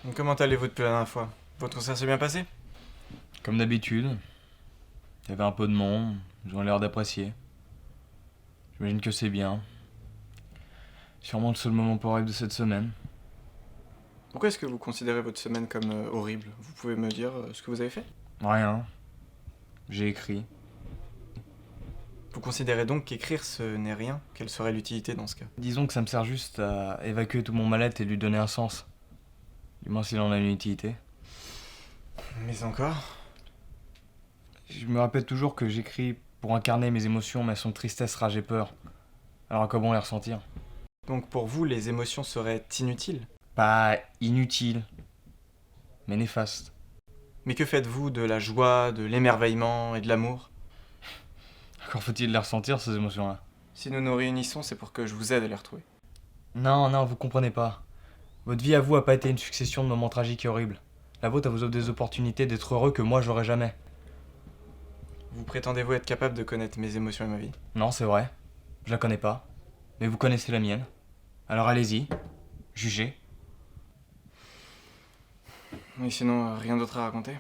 Donc, comment allez-vous depuis la dernière fois? Votre concert s'est bien passé? Comme d'habitude, il y avait un peu de monde, ils ont l'air d'apprécier. J'imagine que c'est bien. Sûrement le seul moment horrible de cette semaine. Pourquoi est-ce que vous considérez votre semaine comme horrible? Vous pouvez me dire ce que vous avez fait? Rien. J'ai écrit. Vous considérez donc qu'écrire ce n'est rien? Quelle serait l'utilité dans ce cas? Disons que ça me sert juste à évacuer tout mon mal-être et lui donner un sens. Du moins s'il en a une utilité. Mais encore? Je me rappelle toujours que j'écris pour incarner mes émotions, mais elles sont tristesse, rage et peur. Alors à quoi bon les ressentir? Donc pour vous, les émotions seraient inutiles? Pas inutile, mais néfaste. Mais que faites-vous de la joie, de l'émerveillement et de l'amour? Encore faut-il les ressentir ces émotions-là. Si nous nous réunissons, c'est pour que je vous aide à les retrouver. Non, non, vous comprenez pas. Votre vie à vous a pas été une succession de moments tragiques et horribles. La vôtre vous offre des opportunités d'être heureux que moi j'aurais jamais. Vous prétendez-vous être capable de connaître mes émotions et ma vie? Non, c'est vrai. Je la connais pas. Mais vous connaissez la mienne. Alors allez-y. Jugez. Et sinon, rien d'autre à raconter?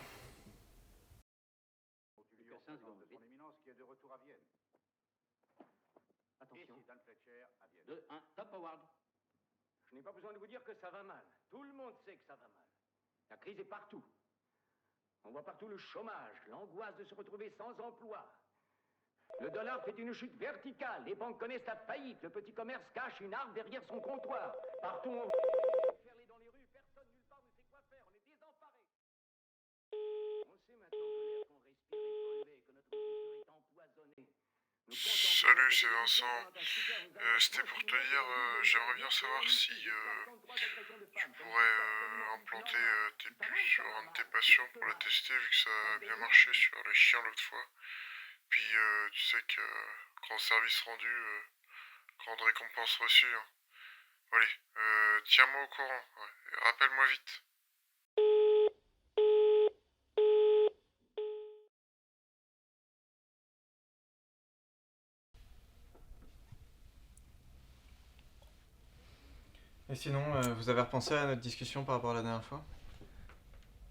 Son éminence qui est de retour à Vienne. Attention. Ici Dan Fletcher à Vienne. 2-1, top Howard. Je n'ai pas besoin de vous dire que ça va mal. Tout le monde sait que ça va mal. La crise est partout. On voit partout le chômage, l'angoisse de se retrouver sans emploi. Le dollar fait une chute verticale. Les banques connaissent la faillite. Le petit commerce cache une arme derrière son comptoir. Partout on faire les dans les rues. Personne nulle part ne sait quoi faire. On est désemparés. On sait maintenant que l'air qu'on respire est pollué, que notre nourriture est empoisonnée. Salut, c'est Vincent. C'était pour te dire, j'aimerais bien savoir si tu pourrais implanter tes puces sur un de tes patients pour la tester, vu que ça a bien marché sur les chiens l'autre fois. Puis tu sais que grand service rendu, grande récompense reçue. Hein. Allez, tiens-moi au courant. Ouais. Et rappelle-moi vite. Et sinon, vous avez repensé à notre discussion par rapport à la dernière fois?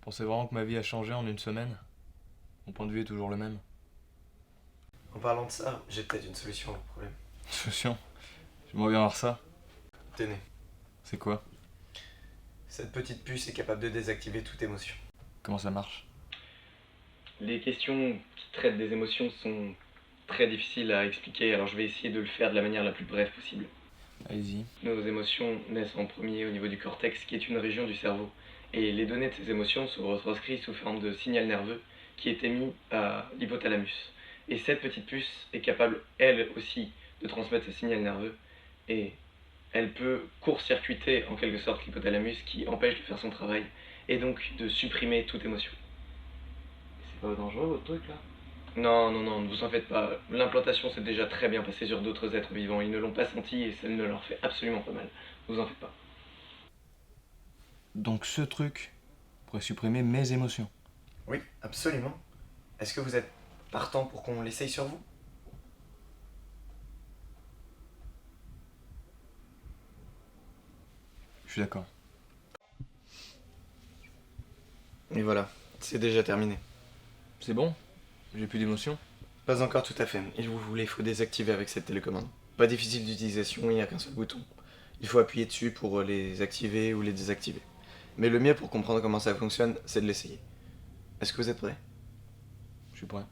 Pensez vraiment que ma vie a changé en une semaine? Mon point de vue est toujours le même. En parlant de ça, j'ai peut-être une solution à votre problème. Solution. J'aimerais bien voir ça. Tenez, C'est quoi? cette petite puce est capable de désactiver toute émotion. Comment ça marche? Les questions qui traitent des émotions sont très difficiles à expliquer, alors je vais essayer de le faire de la manière la plus brève possible. Allez-y. Nos émotions naissent en premier au niveau du cortex, qui est une région du cerveau. Et les données de ces émotions sont retranscrites sous forme de signal nerveux qui est émis à l'hypothalamus. Et cette petite puce est capable, elle aussi, de transmettre ce signal nerveux. Et elle peut court-circuiter en quelque sorte l'hypothalamus qui empêche de faire son travail. Et donc de supprimer toute émotion. C'est pas dangereux votre truc là? Non, non, non, ne vous en faites pas. L'implantation s'est déjà très bien passée sur d'autres êtres vivants. Ils ne l'ont pas senti et ça ne leur fait absolument pas mal. Ne vous en faites pas. Donc ce truc pourrait supprimer mes émotions. Oui, absolument. Est-ce que vous êtes partant pour qu'on l'essaye sur vous? Je suis d'accord. Et voilà, c'est déjà terminé. C'est bon? J'ai plus d'émotions? Pas encore tout à fait. Il faut désactiver avec cette télécommande. Pas difficile d'utilisation, il n'y a qu'un seul bouton. Il faut appuyer dessus pour les activer ou les désactiver. Mais le mieux pour comprendre comment ça fonctionne, c'est de l'essayer. Est-ce que vous êtes prêts? Je suis prêt.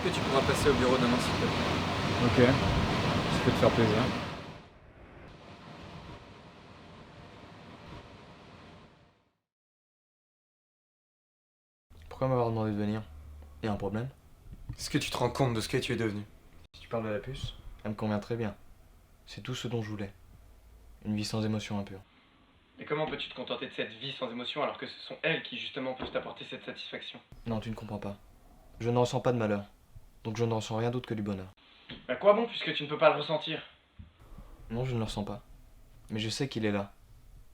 que tu pourras passer au bureau demain s'il te plaît? Ok, ça peut te faire plaisir. Pourquoi m'avoir demandé de venir? Y'a un problème? Est-ce que tu te rends compte de ce que tu es devenu? Si tu parles de la puce, elle me convient très bien. C'est tout ce dont je voulais. Une vie sans émotion impure. Et comment peux-tu te contenter de cette vie sans émotion alors que ce sont elles qui justement peuvent t'apporter cette satisfaction? Non, tu ne comprends pas. Je ne ressens pas de malheur. Donc je ne ressens rien d'autre que du bonheur. À quoi bon puisque tu ne peux pas le ressentir? Non, je ne le ressens pas. Mais je sais qu'il est là.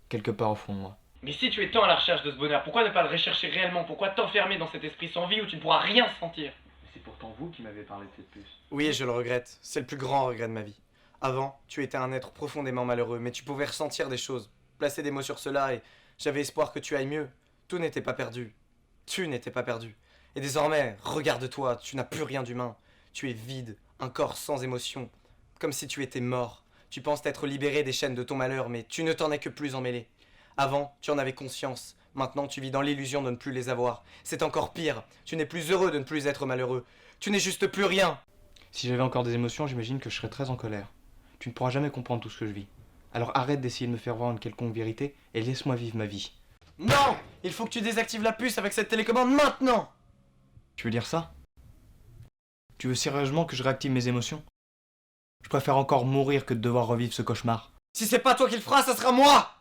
Quelque part au fond de moi. Mais si tu es tant à la recherche de ce bonheur, pourquoi ne pas le rechercher réellement? Pourquoi t'enfermer dans cet esprit sans vie où tu ne pourras rien sentir? C'est pourtant vous qui m'avez parlé de cette puce. Oui, je le regrette. C'est le plus grand regret de ma vie. Avant, tu étais un être profondément malheureux, mais tu pouvais ressentir des choses, placer des mots sur cela, et j'avais espoir que tu ailles mieux. Tout n'était pas perdu. Tu n'étais pas perdu. Et désormais, regarde-toi, tu n'as plus rien d'humain. Tu es vide, un corps sans émotion, comme si tu étais mort. Tu penses t'être libéré des chaînes de ton malheur, mais tu ne t'en es que plus emmêlé. Avant, tu en avais conscience. Maintenant, tu vis dans l'illusion de ne plus les avoir. C'est encore pire. Tu n'es plus heureux de ne plus être malheureux. Tu n'es juste plus rien. Si j'avais encore des émotions, j'imagine que je serais très en colère. Tu ne pourras jamais comprendre tout ce que je vis. Alors arrête d'essayer de me faire voir une quelconque vérité et laisse-moi vivre ma vie. Non! Il faut que tu désactives la puce avec cette télécommande maintenant! Tu veux dire ça? Tu veux sérieusement que je réactive mes émotions? Je préfère encore mourir que de devoir revivre ce cauchemar. Si c'est pas toi qui le feras, ça sera moi!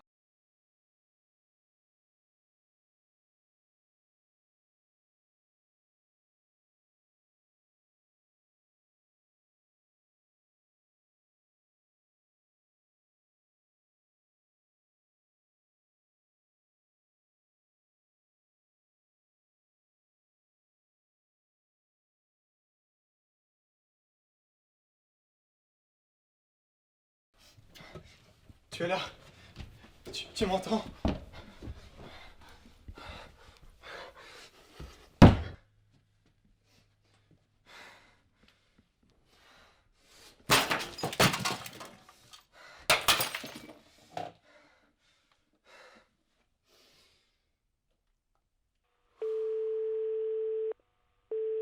Tu es là? Tu m'entends?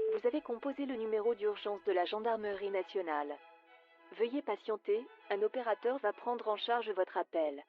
Vous avez composé le numéro d'urgence de la gendarmerie nationale. Veuillez patienter, un opérateur va prendre en charge votre appel.